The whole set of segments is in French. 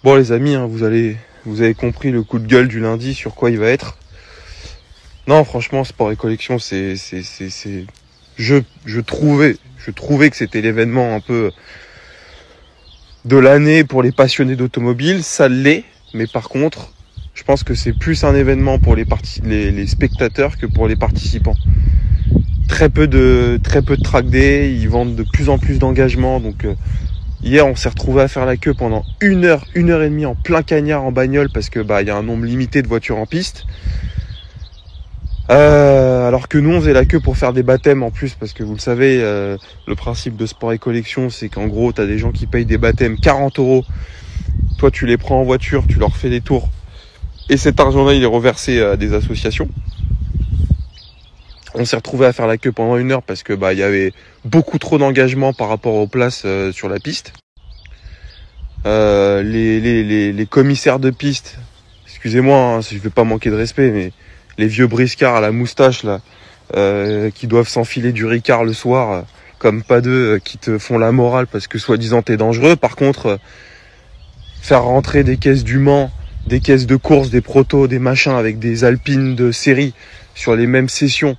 Bon les amis, hein, vous avez compris le coup de gueule du lundi sur quoi il va être. Non, franchement, Sport et Collection, je trouvais que c'était l'événement un peu de l'année pour les passionnés d'automobile. Ça l'est, mais par contre, je pense que c'est plus un événement pour les spectateurs que pour les participants. Très peu de track day, ils vendent de plus en plus d'engagements, donc hier, on s'est retrouvé à faire la queue pendant 1 heure et demie en plein cagnard en bagnole parce que y a un nombre limité de voitures en piste. Alors que nous, on faisait la queue pour faire des baptêmes en plus parce que vous le savez, le principe de Sport et Collection, c'est qu'en gros, t'as des gens qui payent des baptêmes 40 €. Toi, tu les prends en voiture, tu leur fais des tours et cet argent-là, il est reversé à des associations. On s'est retrouvé à faire la queue pendant 1 heure parce que il y avait beaucoup trop d'engagement par rapport aux places sur la piste. Les commissaires de piste, excusez-moi, hein, je vais pas manquer de respect, mais les vieux briscards à la moustache là, qui doivent s'enfiler du Ricard le soir, comme pas deux, qui te font la morale parce que soi-disant t'es dangereux. Par contre, faire rentrer des caisses du Mans, des caisses de course, des protos, des machins avec des alpines de série sur les mêmes sessions,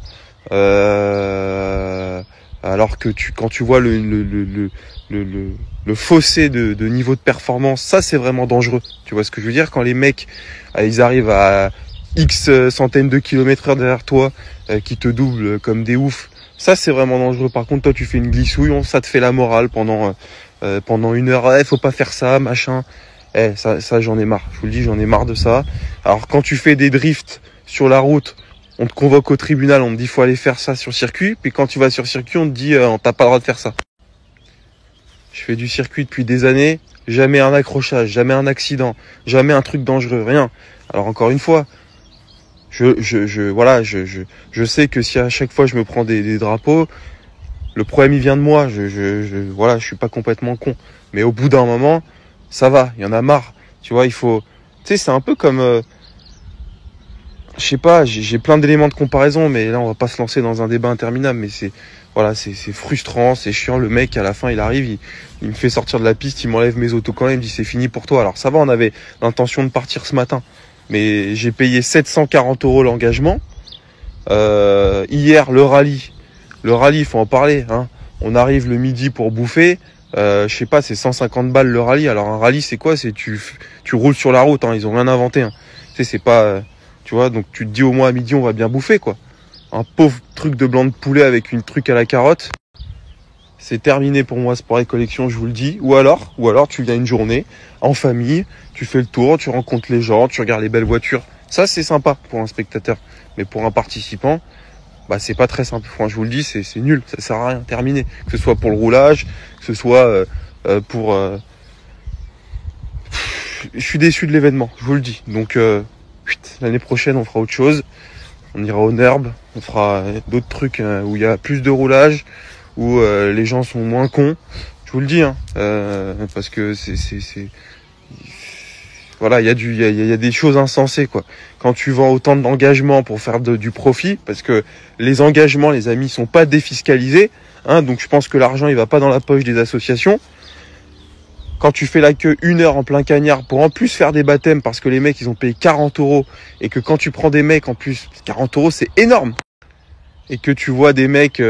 alors que quand tu vois le fossé de niveau de performance, ça c'est vraiment dangereux. Tu vois ce que je veux dire, quand les mecs ils arrivent à X centaines de kilomètres/h derrière toi, qui te doublent comme des oufs, ça c'est vraiment dangereux. Par contre, toi tu fais une glissouille, ça te fait la morale pendant 1 heure. Faut pas faire ça, machin. Ça j'en ai marre. Je vous le dis, j'en ai marre de ça. Alors quand tu fais des drifts sur la route, on te convoque au tribunal, on te dit faut aller faire ça sur circuit. Puis quand tu vas sur circuit, on te dit t'as pas le droit de faire ça. Je fais du circuit depuis des années, jamais un accrochage, jamais un accident, jamais un truc dangereux, rien. Alors encore une fois, je sais que si à chaque fois je me prends des drapeaux, le problème il vient de moi. Je suis pas complètement con. Mais au bout d'un moment, ça va, il y en a marre. Tu vois, il faut, tu sais, c'est un peu comme je sais pas, j'ai plein d'éléments de comparaison, mais là on va pas se lancer dans un débat interminable, mais c'est frustrant, c'est chiant. Le mec à la fin il arrive, il me fait sortir de la piste, il m'enlève mes autocollants, il me dit c'est fini pour toi. Alors ça va, on avait l'intention de partir ce matin, mais j'ai payé 740 € l'engagement. Hier le rallye, il faut en parler, hein. On arrive le midi pour bouffer, je sais pas, c'est 150 balles le rallye. Alors un rallye c'est quoi? C'est tu roules sur la route, hein. Ils ont rien inventé, hein. Tu sais, c'est pas tu vois, donc tu te dis au moins à midi on va bien bouffer quoi. Un pauvre truc de blanc de poulet avec une truc à la carotte. C'est terminé pour moi Sport et Collection, je vous le dis. Ou alors tu viens une journée en famille, tu fais le tour, tu rencontres les gens, tu regardes les belles voitures. Ça c'est sympa pour un spectateur, mais pour un participant, c'est pas très simple. Enfin, je vous le dis, c'est nul, ça sert à rien. Terminé. Que ce soit pour le roulage, que ce soit pour. Je suis déçu de l'événement, je vous le dis. Donc l'année prochaine on fera autre chose. On ira au NERB, on fera d'autres trucs où il y a plus de roulage, où les gens sont moins cons. Je vous le dis, hein, parce que voilà, il y a des choses insensées quoi. Quand tu vends autant d'engagements pour faire du profit, parce que les engagements, les amis, sont pas défiscalisés, hein, donc je pense que l'argent il va pas dans la poche des associations. Quand tu fais la queue 1 heure en plein cagnard pour en plus faire des baptêmes parce que les mecs ils ont payé 40 € et que quand tu prends des mecs en plus 40 € c'est énorme, et que tu vois des mecs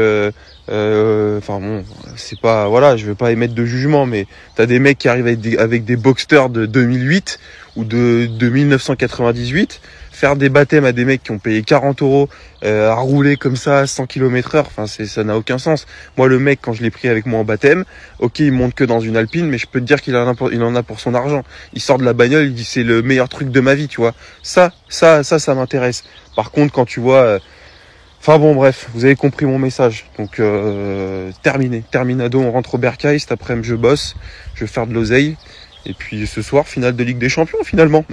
c'est pas, voilà, je veux pas émettre de jugement, mais t'as des mecs qui arrivent avec des Boxster de 2008 ou de 1998, faire des baptêmes à des mecs qui ont payé 40 € à rouler comme ça à 100 km/h, ça n'a aucun sens. Moi le mec, quand je l'ai pris avec moi en baptême, ok il monte que dans une Alpine, mais je peux te dire qu'il en a pour son argent. Il sort de la bagnole, il dit c'est le meilleur truc de ma vie, tu vois. Ça m'intéresse. Par contre quand tu vois enfin bon bref, vous avez compris mon message. Donc terminado, on rentre au Bercail, cet après-midi je bosse, je vais faire de l'oseille. Et puis ce soir, finale de Ligue des Champions finalement.